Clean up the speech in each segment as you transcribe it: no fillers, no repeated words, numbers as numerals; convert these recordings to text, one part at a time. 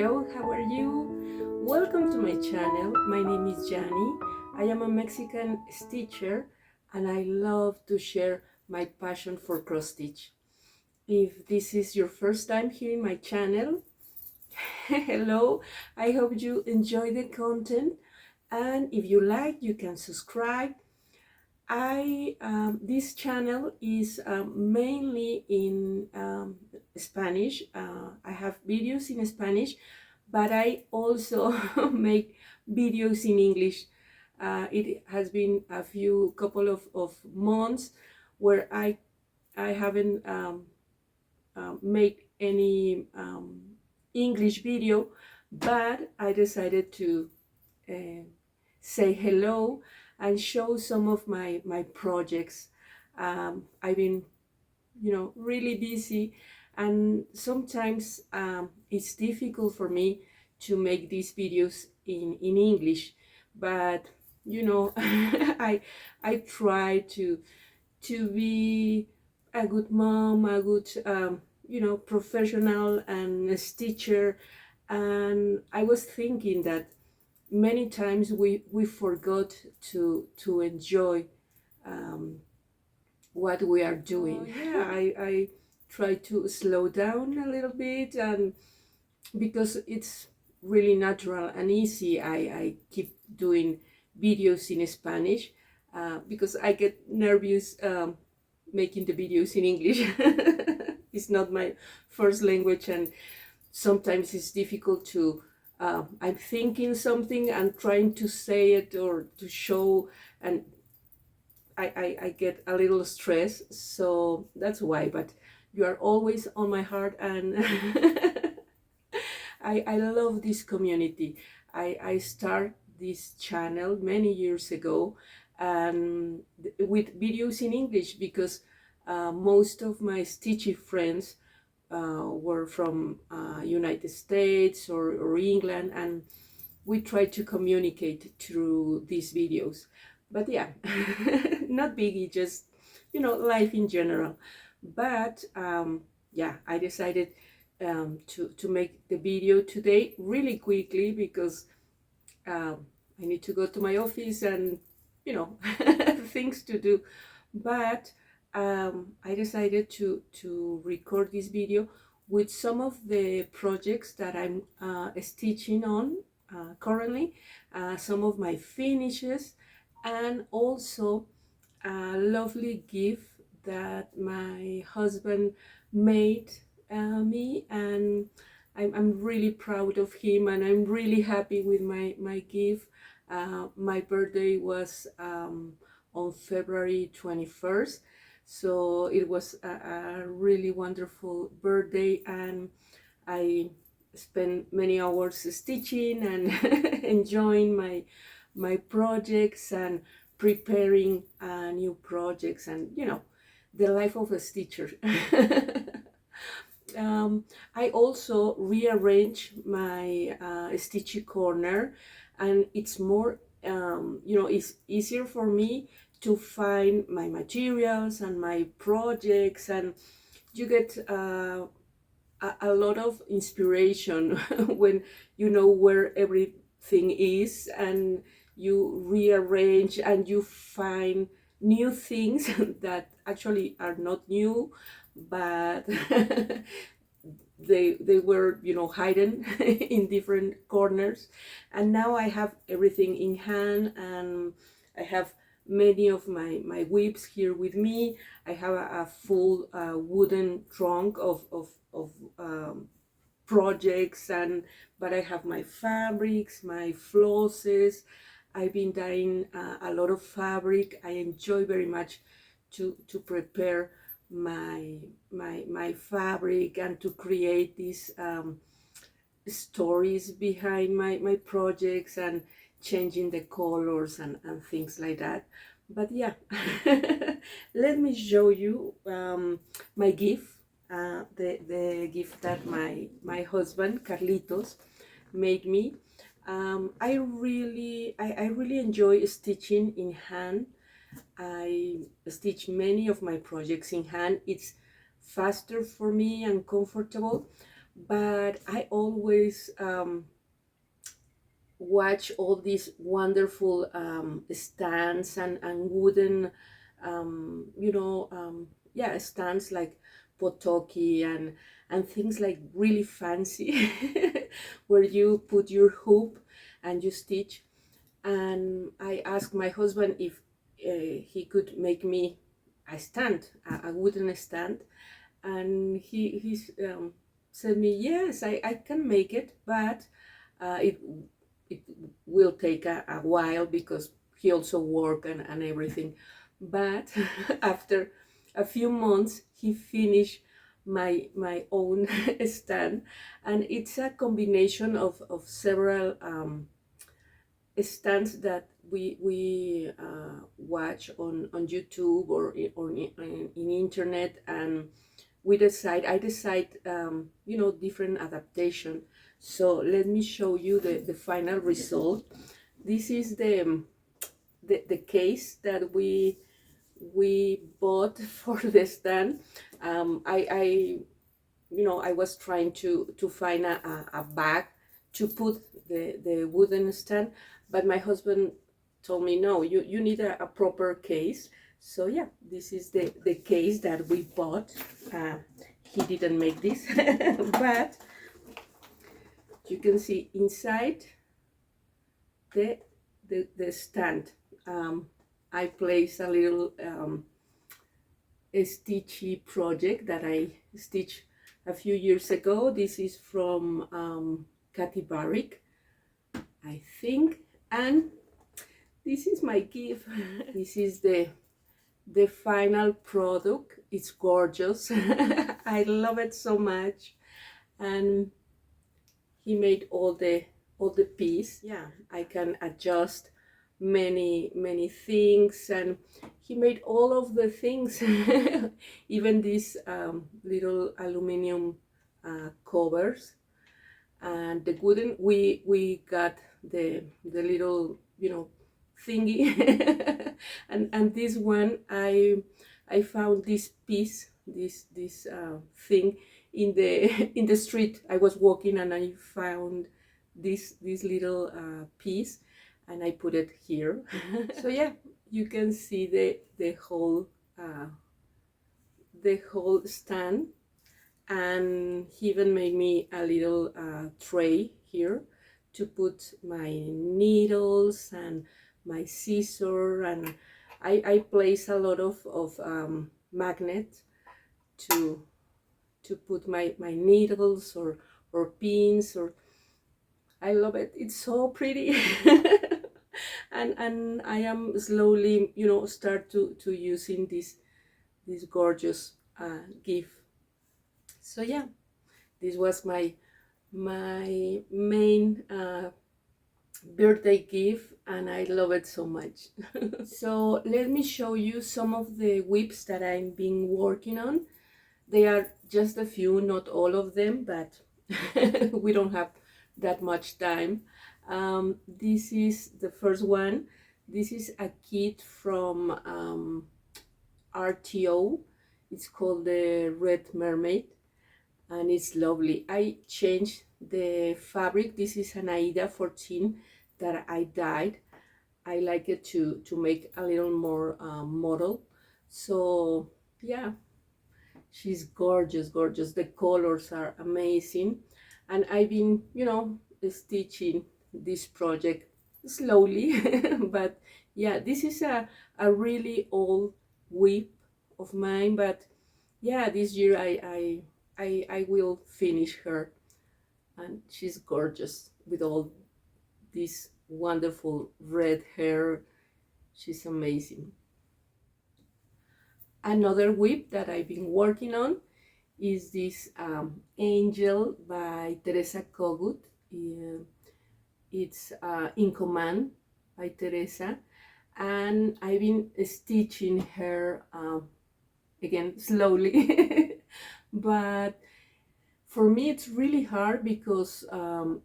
Hello, how are you? Welcome to my channel. My name is Jani. I am a Mexican stitcher and I love to share my passion for cross stitch. If this is your first time here in my channel, hello, I hope you enjoy the content, and if you like, you can subscribe. This channel is mainly in Spanish. I have videos in Spanish, but I also make videos in English. It has been a couple of months where I haven't made any English video, but I decided to say hello and show some of my projects. I've been, really busy, and sometimes it's difficult for me to make these videos in English, but I try to be a good mom, a good professional and a stitcher. And I was thinking that many times we forgot to enjoy what we are doing. I try to slow down a little bit, and because it's really natural and easy, I keep doing videos in Spanish because I get nervous making the videos in English. It's not my first language, and sometimes it's difficult to I'm thinking something and trying to say it or to show, and I get a little stressed, so that's why. But you are always on my heart, and I love this community. I start this channel many years ago, and with videos in English, because most of my stitchy friends were from United States or England, and we try to communicate through these videos. But yeah, not biggie, just life in general. But yeah, I decided to make the video today really quickly, because I need to go to my office and things to do. But I decided to record this video with some of the projects that I'm stitching on currently, some of my finishes, and also a lovely gift that my husband made me, and I'm really proud of him, and I'm really happy with my gift. My birthday was on February 21st, so it was a really wonderful birthday, and I spent many hours stitching and enjoying my projects and preparing new projects, and the life of a stitcher. I also rearrange my stitchy corner, and it's more it's easier for me to find my materials and my projects, and you get a lot of inspiration when you know where everything is, and you rearrange and you find new things that actually are not new, but they were hidden in different corners. And now I have everything in hand, and I have many of my whips here with me. I have a full wooden trunk of projects, but I have my fabrics, my flosses. I've been dyeing a lot of fabric. I enjoy very much to prepare my fabric and to create these stories behind my projects, and changing the colors and things like that. But yeah, let me show you my gift, the gift that my husband Carlitos made me. I really enjoy stitching in hand. I stitch many of my projects in hand. It's faster for me and comfortable, but I always watch all these wonderful stands and wooden, yeah, stands like Potoki and things like really fancy, where you put your hoop and you stitch. And I asked my husband if he could make me a stand, a wooden stand, and he said me, yes, I can make it, but it will take a while because he also work and everything. But after a few months, he finished my own stand, and it's a combination of several stands that we watch on YouTube or in internet, and I decide different adaptation. So let me show you the final result. This is the case that we bought for the stand. I was trying to find a bag to put the wooden stand, but my husband told me, no, you need a proper case. So yeah, this is the case that we bought. He didn't make this, but you can see inside the stand. I placed a little a stitchy project that I stitched a few years ago. This is from Katy Barrick, I think, and this is my gift. This is the final product. It's gorgeous. I love it so much, and he made all the piece. Yeah, I can adjust many things, and he made all of the things, even these little aluminum covers, and the wooden, we got the little thingy. And this one, I found this piece, this thing in the in the street. I was walking and I found this little piece, and I put it here. So yeah, you can see uh, the whole stand, and he even made me a little tray here to put my needles and my scissor, and I place a lot of magnets to put my needles or pins. Or I love it. It's so pretty. And I am slowly start to using this gorgeous gift. So yeah, this was my main birthday gift, and I love it so much. So let me show you some of the whips that I've been working on. They are just a few, not all of them, but we don't have that much time. This is the first one. This is a kit from RTO. It's called the Red Mermaid, and it's lovely. I changed the fabric. This is an Aida 14 that I dyed. I like it to make a little more model. So yeah, she's gorgeous, gorgeous. The colors are amazing, and I've been stitching this project slowly. But yeah, this is a really old whip of mine, but yeah, this year I will finish her, and she's gorgeous with all this wonderful red hair. She's amazing. Another whip that I've been working on is this Angel by Teresa Kogut. It's In Command by Teresa, and I've been stitching her again slowly. But for me it's really hard because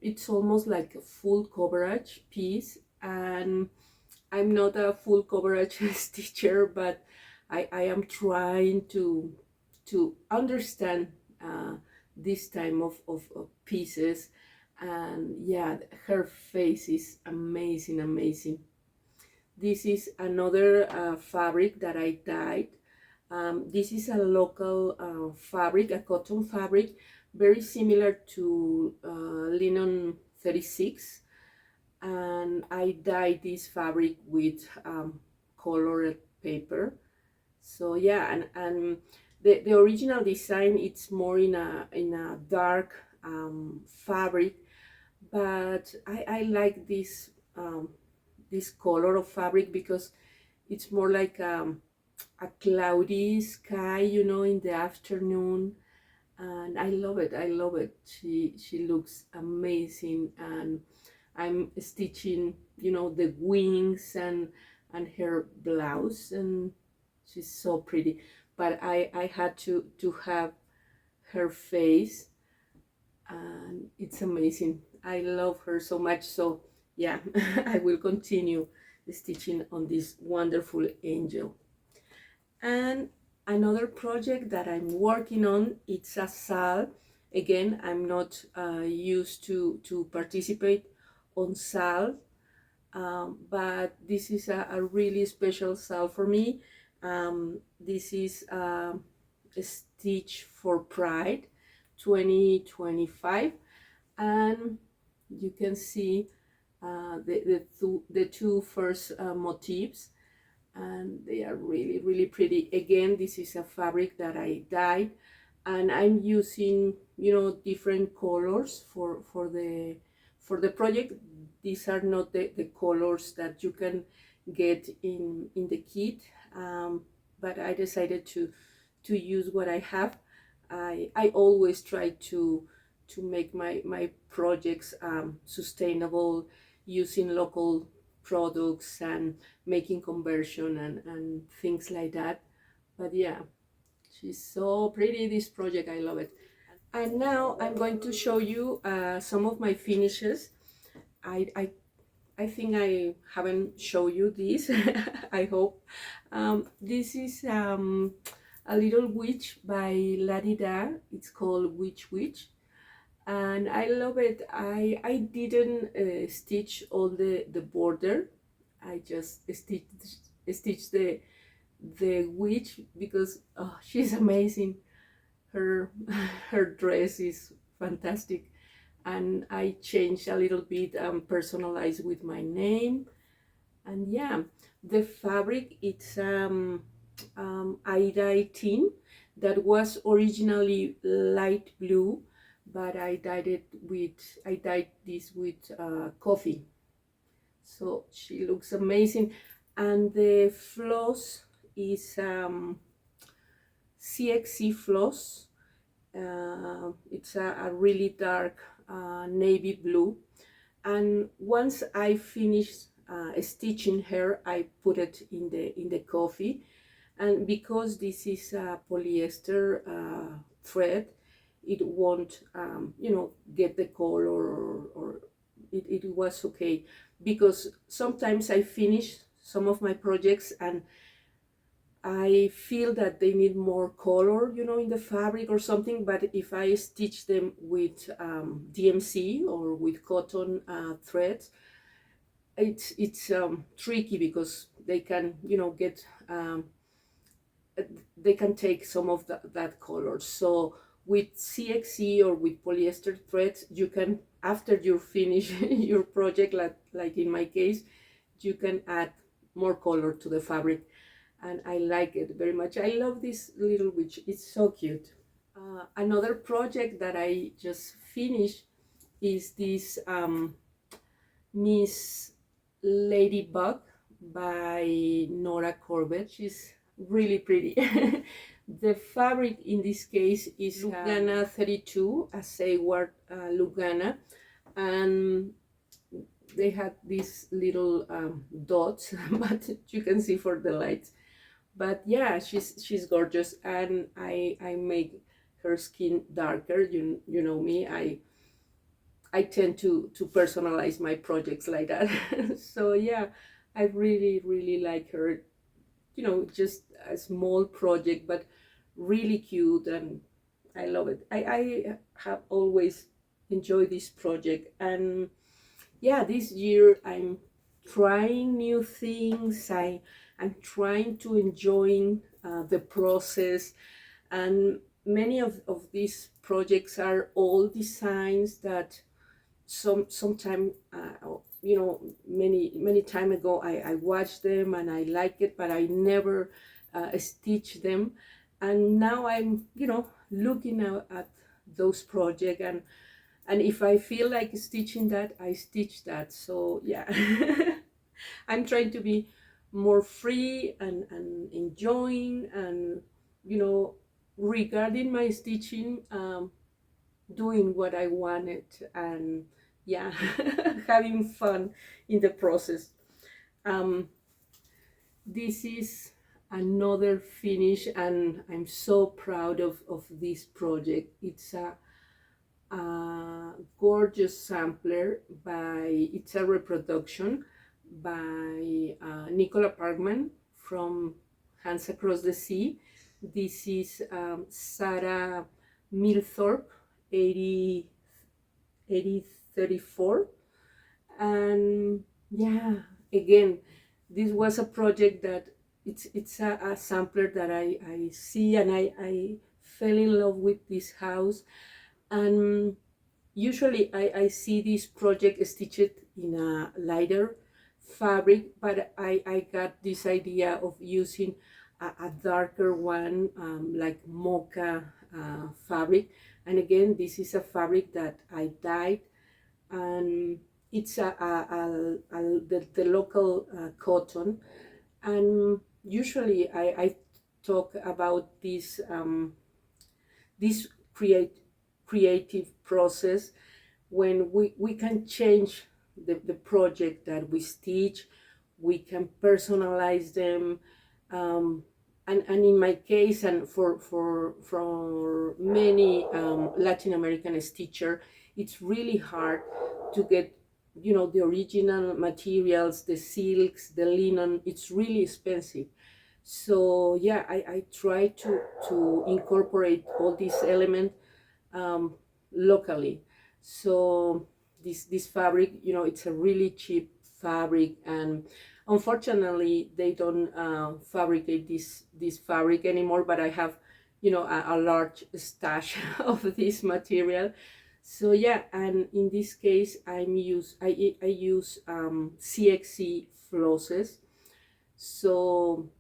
it's almost like a full coverage piece, and I'm not a full coverage stitcher, but I am trying to understand this time of pieces. And yeah, her face is amazing, amazing. This is another fabric that I dyed. This is a local fabric, a cotton fabric, very similar to linen 36. And I dyed this fabric with colored paper. So yeah, and the original design, it's more in a dark fabric, but I like this color of fabric because it's more like a cloudy sky, you know, in the afternoon. And I love it, I love it. She looks amazing. And I'm stitching, you know, the wings and her blouse, and she's so pretty. But I had to have her face, and it's amazing. I love her so much. So yeah, I will continue stitching on this wonderful angel. And another project that I'm working on, it's a sal. Again, I'm not used to participate on sal, but this is a really special sal for me. This is a Stitch for Pride 2025, and you can see the two first motifs, and they are really, really pretty. Again, this is a fabric that I dyed, and I'm using, you know, different colors for the project. These are not the colors that you can get in the kit, but I decided to use what I have. I always try to make my projects sustainable, using local products and making conversion and things like that. But yeah, she's so pretty, this project. I love it. And now I'm going to show you some of my finishes. I think I haven't shown you this. I hope. This is a little witch by Ladida. It's called Witch, and I love it. I didn't stitch all the border. I just stitched the witch because, oh, she's amazing. Her her dress is fantastic, and I changed a little bit, personalized with my name. And yeah, the fabric, it's iodine tin that was originally light blue, but I dyed this with coffee. So she looks amazing. And the floss is CXC floss. It's a really dark navy blue. And once I finished stitching her, I put it in the coffee. And because this is a polyester thread, it won't you know, get the color, or it was okay. Because sometimes I finish some of my projects and I feel that they need more color, you know, in the fabric or something. But if I stitch them with DMC or with cotton threads, it's tricky, because they can, you know, get they can take some of that color. So with CXC or with polyester threads, you can, after you finish your project, like in my case, you can add more color to the fabric. And I like it very much. I love this little witch, it's so cute. Another project that I just finished is this Miss Ladybug by Nora Corbett. She's really pretty. The fabric in this case is Lugana 32, a Sayward Lugana, and they had these little dots, but you can see for the lights. But yeah, she's gorgeous, and I make her skin darker. You know me, I tend to personalize my projects like that. So yeah, I really like her. You know, just a small project, but really cute, and I love it. I have always enjoyed this project, and yeah, this year I'm trying new things. I'm trying to enjoying the process, and many of these projects are all designs that sometime many time ago I watched them and I like it, but I never stitch them, and now I'm looking at those projects, and if I feel like stitching that, I stitch that. So yeah, I'm trying to be more free and enjoying, and regarding my stitching, doing what I wanted, and yeah, having fun in the process. Um, this is another finish, and I'm so proud of this project. It's a gorgeous sampler it's a reproduction by Nicola Parkman from Hands Across the Sea. This is Sarah Milthorpe, 80 8034, and yeah, again, this was a project that it's a sampler that I see, and I fell in love with this house. And usually I see this project stitched in a lighter fabric, but I got this idea of using a darker one, like mocha fabric. And again, this is a fabric that I dyed, and it's the local cotton. And usually I talk about this creative process when we can change the project that we stitch. We can personalize them, and in my case, and for many Latin American stitcher, it's really hard to get the original materials, the silks, the linen. It's really expensive. So yeah, I try to incorporate all these elements locally. So this fabric, it's a really cheap fabric, and unfortunately they don't fabricate this fabric anymore, but I have a large stash of this material. So yeah, and in this case I use CXC flosses. So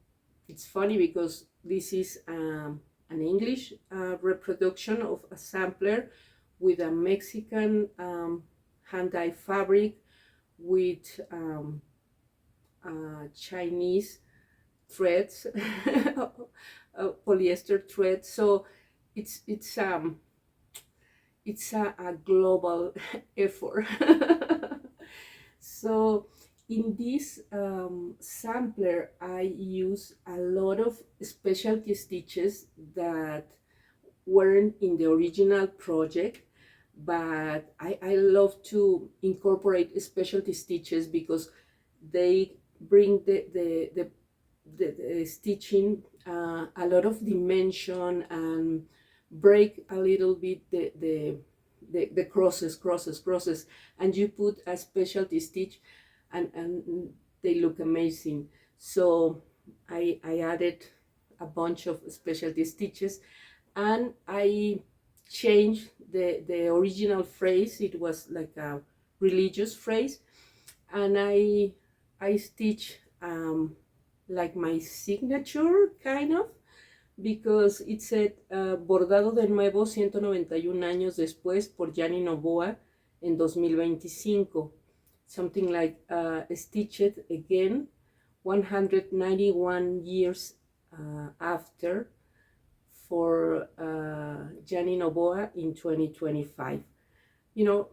it's funny because this is an English reproduction of a sampler with a Mexican hand-dyed fabric with Chinese threads, polyester threads. So it's a global effort. So in this sampler, I use a lot of specialty stitches that weren't in the original project, but I love to incorporate specialty stitches because they bring the stitching a lot of dimension, and break a little bit the crosses, and you put a specialty stitch, and they look amazing. So I added a bunch of specialty stitches, and I changed the original phrase. It was like a religious phrase, and I stitch like my signature, kind of, because it said bordado de nuevo 191 años después por Gianni Novoa en 2025, something like stitched again 191 years after for Gianni Novoa in 2025.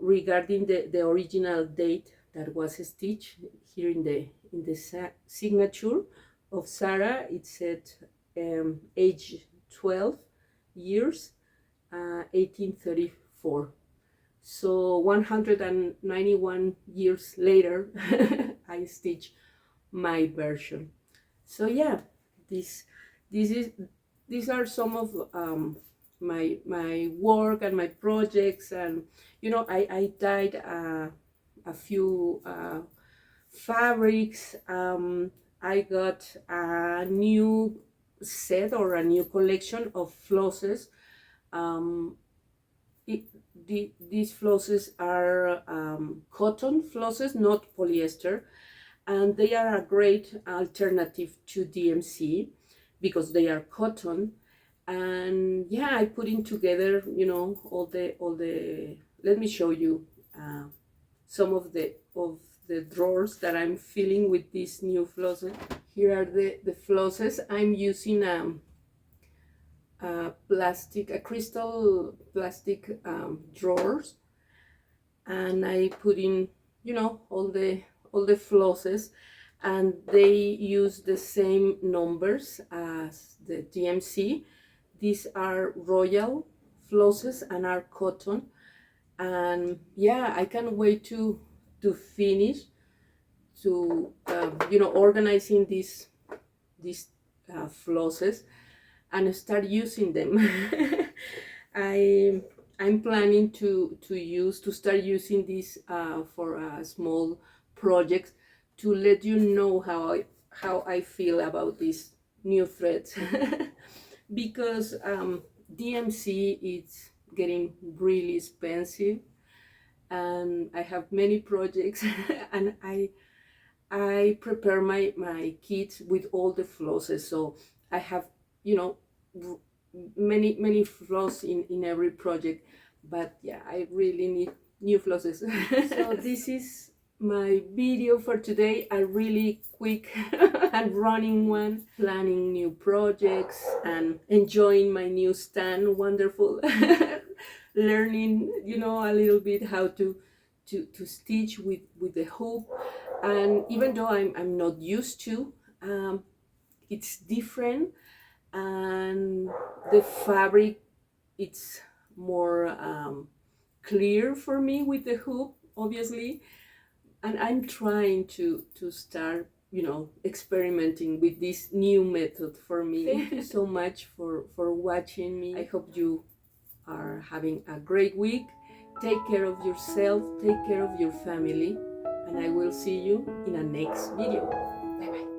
Regarding the original date that was stitched here in the signature of Sarah, it said age 12 years, 1834. So 191 years later, I stitch my version. So yeah, these are some of my work and my projects. And you know, I dyed a few fabrics. I got a new set or a new collection of flosses. um, these flosses are cotton flosses, not polyester, and they are a great alternative to DMC because they are cotton. And yeah, I put in together, you know, all the let me show you some of the drawers that I'm filling with these new flosses. Here are the flosses. I'm using a crystal plastic drawers, and I put in, you know, all the flosses, and they use the same numbers as the DMC. These are royal flosses and are cotton. And yeah, I can't wait to finish, to you know, organizing these flosses and start using them. I I'm planning to start using this for small projects, to let you know how I feel about these new threads. Because DMC is getting really expensive, and I have many projects, and I prepare my kits with all the flosses, so I have, you know, many floss in every project. But yeah, I really need new flosses. So this is my video for today, a really quick and running one, planning new projects and enjoying my new stand. Wonderful. Learning, you know, a little bit how to stitch with the hoop. And even though I'm not used to, it's different, and the fabric, it's more clear for me with the hoop, obviously. And I'm trying to start, you know, experimenting with this new method for me. Thank you so much for watching me. I hope you are having a great week. Take care of yourself, take care of your family, and I will see you in a next video. Bye bye.